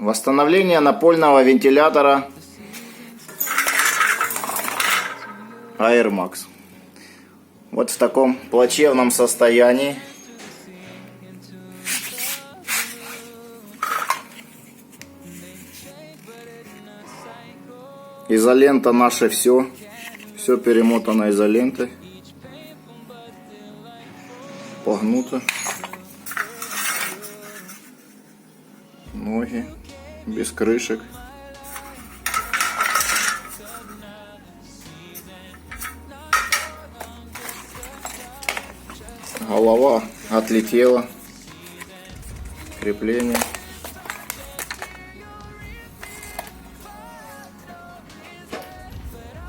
Восстановление напольного вентилятора Air Max. Вот в таком плачевном состоянии. Изолента наша все перемотано изолентой. Погнуто. Ноги без крышек. Голова отлетела. Крепление.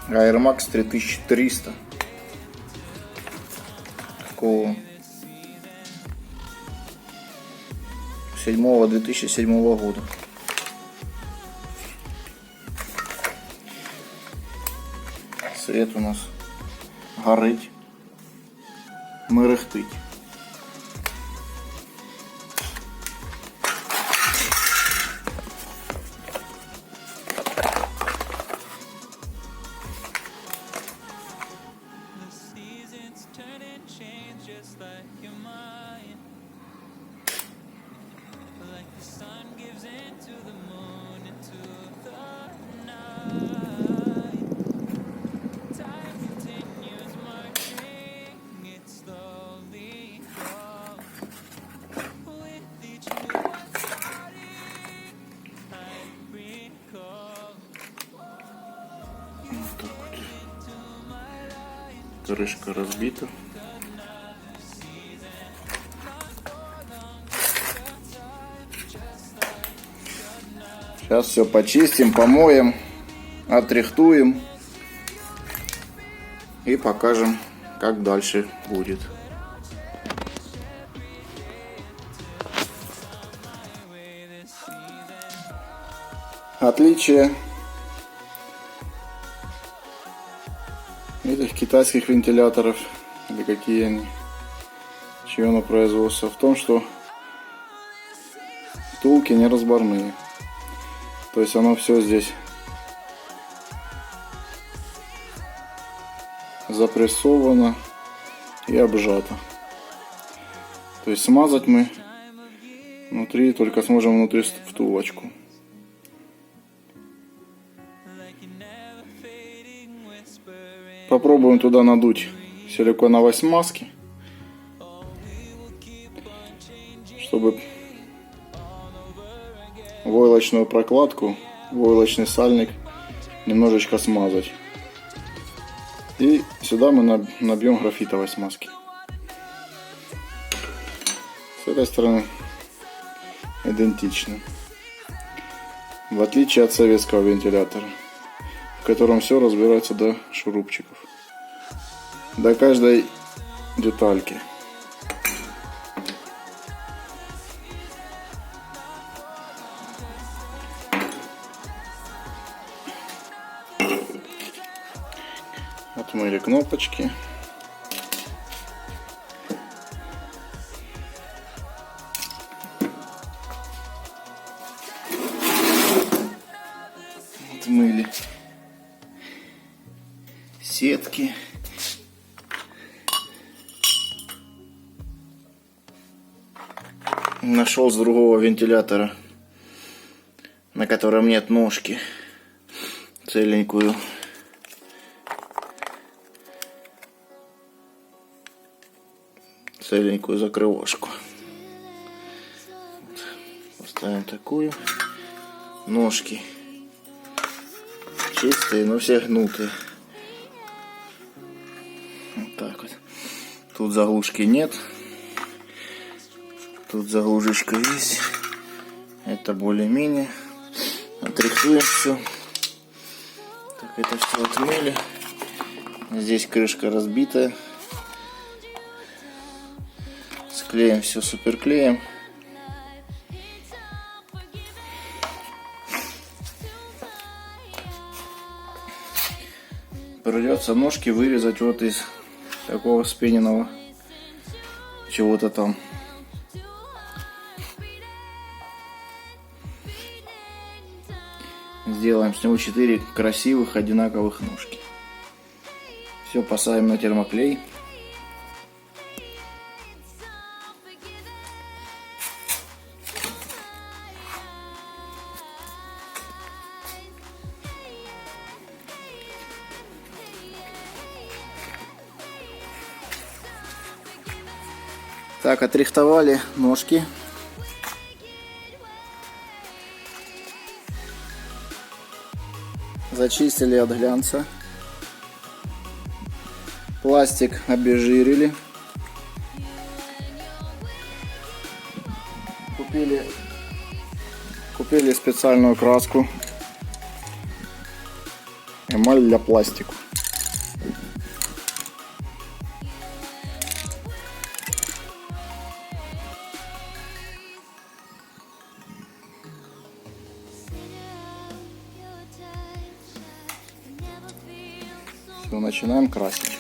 Air Max 3300. Такого 2007 года. Свет у нас горить, мерехтить. Крышка разбита. Сейчас все почистим, помоем, отрихтуем и покажем, как дальше будет. Отличие этих китайских вентиляторов, или какие они, чье на производство, в том, что втулки не разборные. То есть оно все здесь запрессовано и обжато. То есть смазать мы внутри только сможем внутри втулочку. Попробуем туда надуть силиконовой смазки, чтобы войлочную прокладку, войлочный сальник немножечко смазать. И сюда мы набьем графитовой смазки. С этой стороны идентично. В отличие от советского вентилятора, в котором все разбирается до шурупчиков, до каждой детальки. Отмыли кнопочки. Отмыли сетки. Нашел с другого вентилятора, на котором нет ножки, целенькую закрывашку. Поставим такую. Ножки чистые, но все гнутые. Вот так вот. Тут заглушки нет. Тут заглушечка есть. Это более-менее. Отрихтуем все. Так, это все отмыли. Здесь крышка разбитая. Склеим все суперклеем. Придется ножки вырезать вот из такого вспененного чего-то там. Сделаем с него 4 красивых одинаковых ножки. Все посадим на термоклей. Так, отрихтовали ножки. Зачистили от глянца. Пластик обезжирили. Купили специальную краску. Эмаль для пластика. Все, начинаем красить.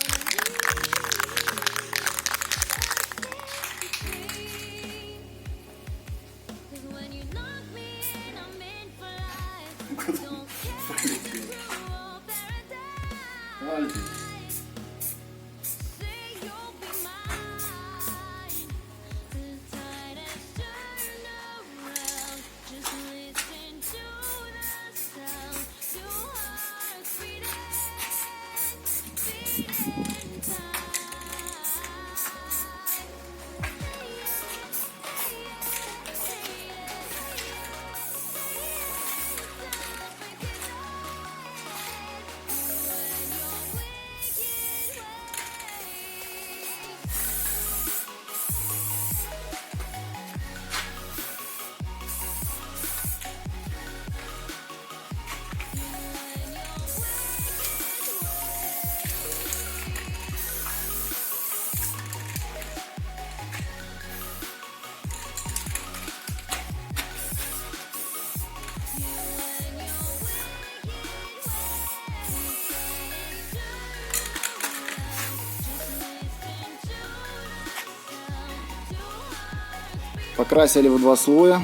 Покрасили в 2 слоя.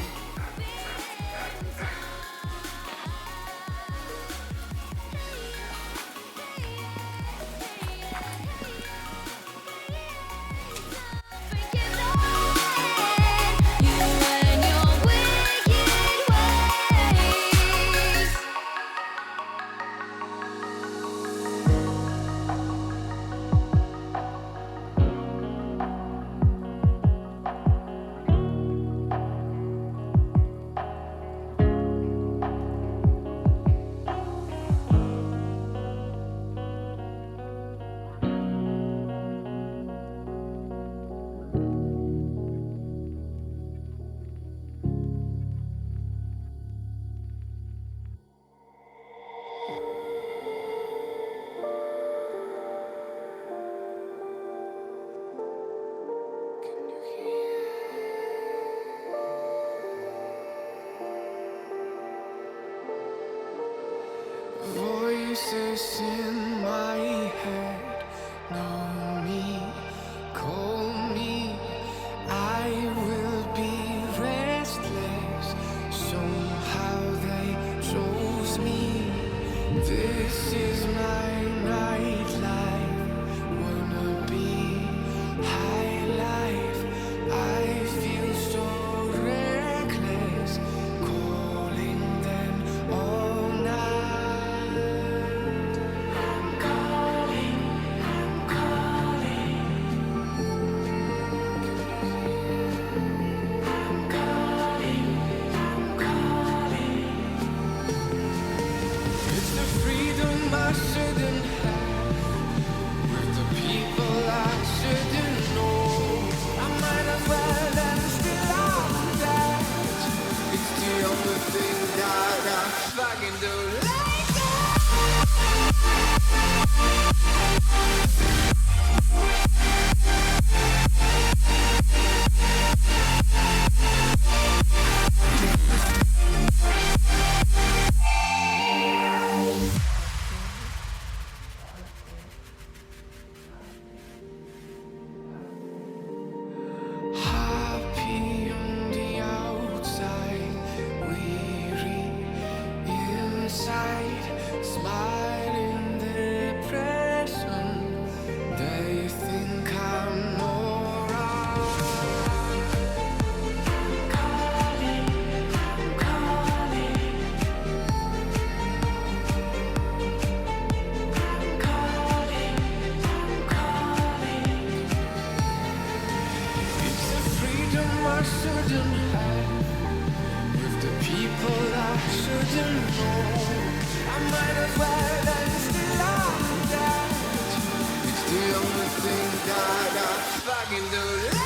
Voices in my head know me, call me. I will be restless. Somehow they chose me. This is my nightlife. Wanna be high life. I feel so reckless. Calling them all night. I'm calling I shouldn't have, with the people I shouldn't know. I might as well understand that it's the only thing that I fucking do.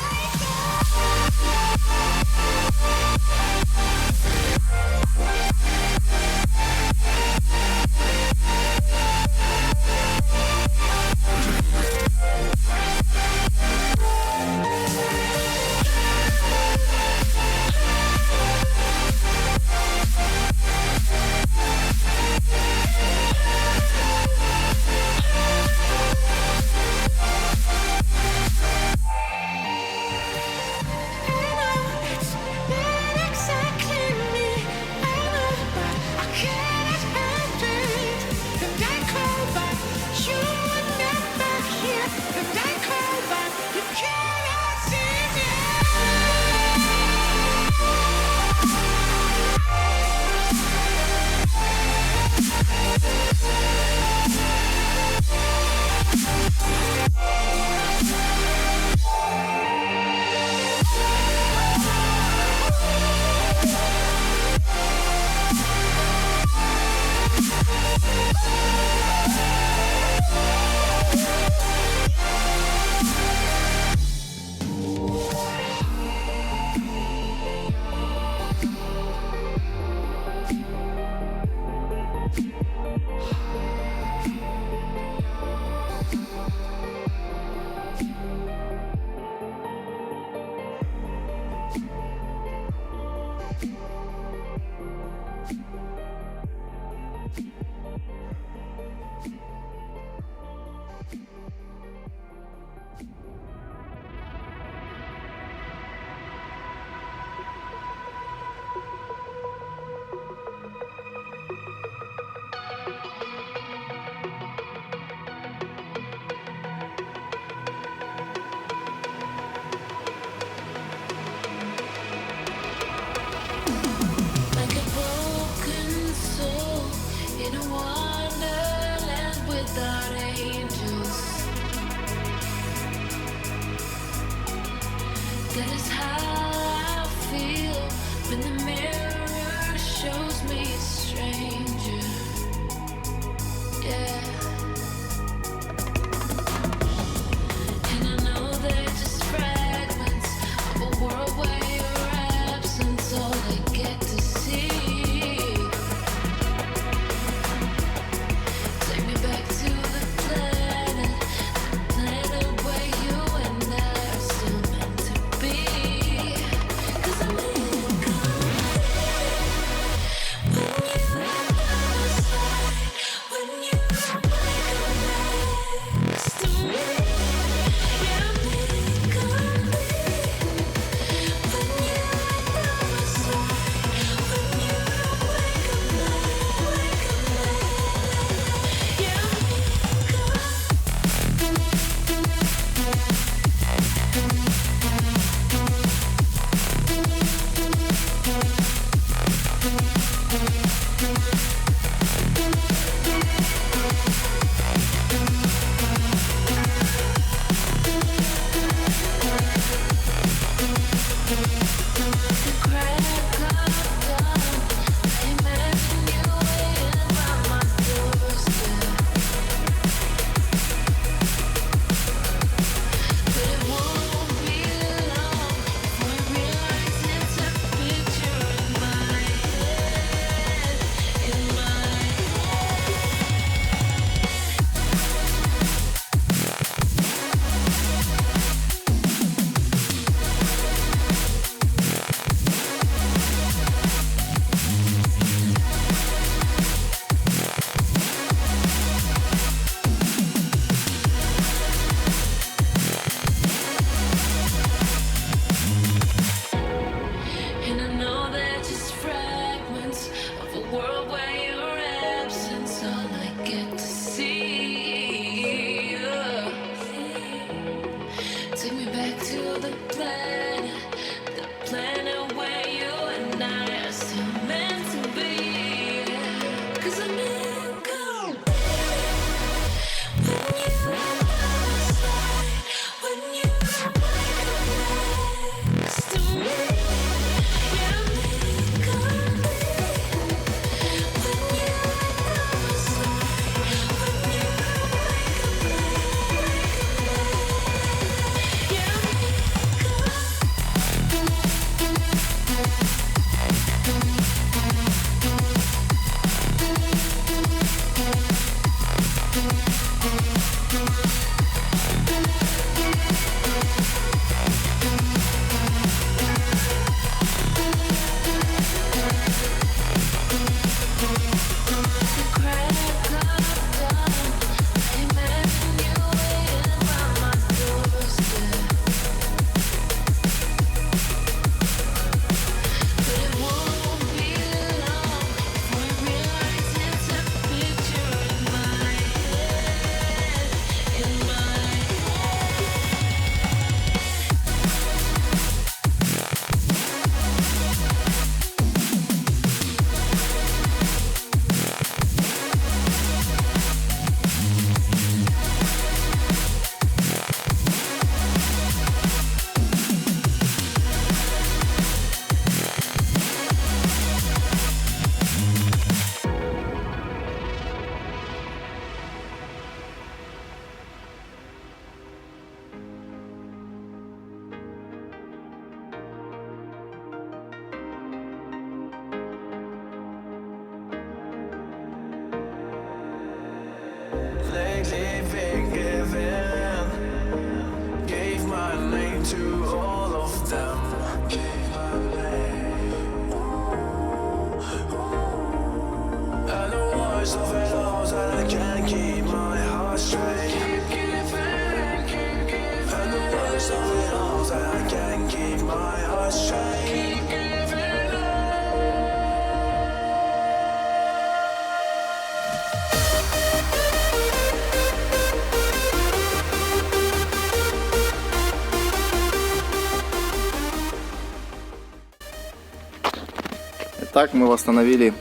Так мы восстановили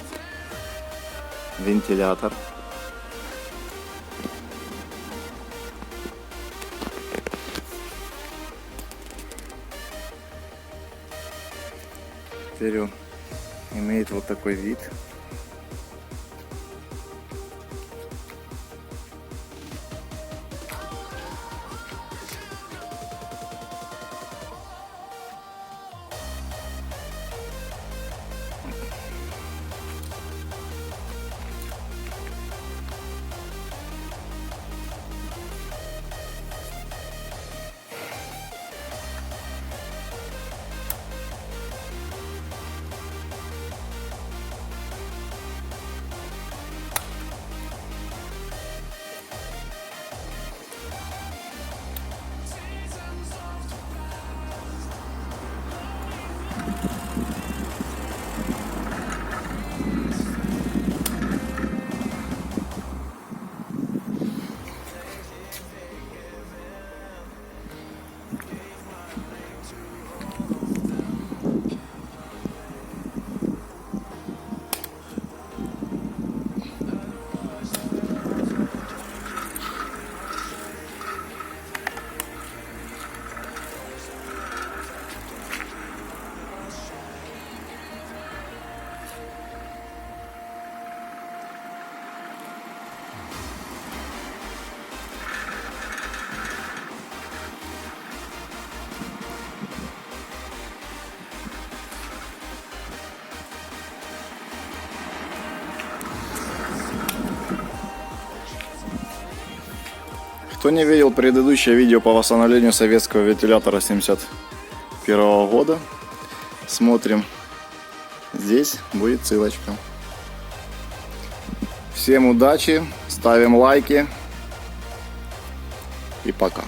вентилятор. Теперь он имеет вот такой вид. Кто не видел предыдущее видео по восстановлению советского вентилятора 71 года, смотрим. Здесь будет ссылочка. Всем удачи, ставим лайки и пока.